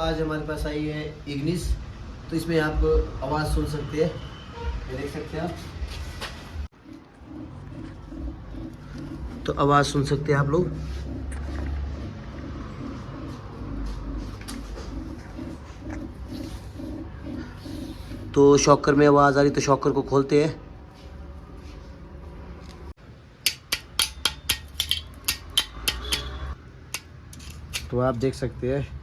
आज हमारे पास आई है इग्निस। तो इसमें आप आवाज़ सुन सकते हैं, ये देख सकते हैं आप। तो आवाज़ सुन सकते हैं आप लोग। तो शॉकर में आवाज़ आ रही, तो शॉकर को खोलते हैं। तो आप देख सकते हैं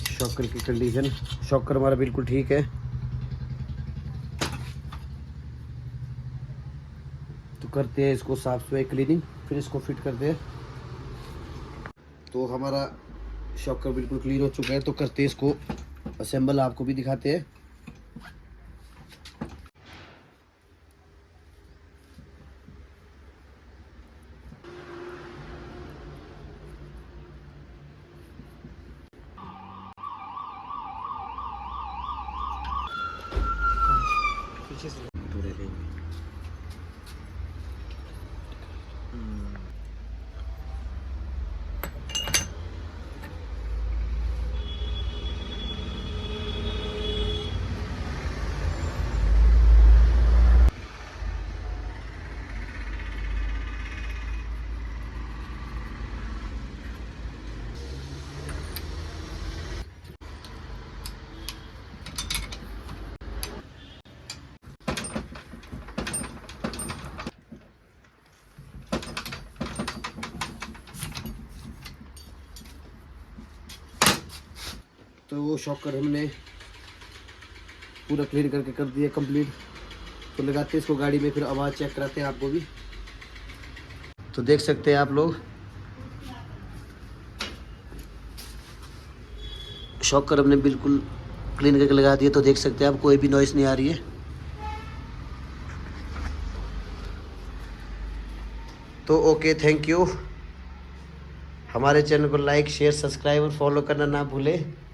शॉकर की कंडीशन। शॉकर हमारा बिल्कुल ठीक है। तो करते हैं इसको साफ सफाई, क्लीनिंग, फिर इसको फिट करते हैं। तो हमारा शॉकर बिल्कुल क्लीन हो चुका है। तो करते हैं इसको असेंबल, आपको भी दिखाते हैं। पीछे से दूर है। तो वो शॉकर हमने पूरा क्लीन करके कर दिया कंप्लीट। तो लगाते हैं इसको गाड़ी में, फिर आवाज़ चेक कराते हैं आपको भी। तो देख सकते हैं आप लोग शॉकर हमने बिल्कुल क्लीन करके लगा दिया। तो देख सकते हैं आप, कोई भी नॉइस नहीं आ रही है। तो ओके, थैंक यू। हमारे चैनल को लाइक, शेयर, सब्सक्राइब और फॉलो करना ना भूलें।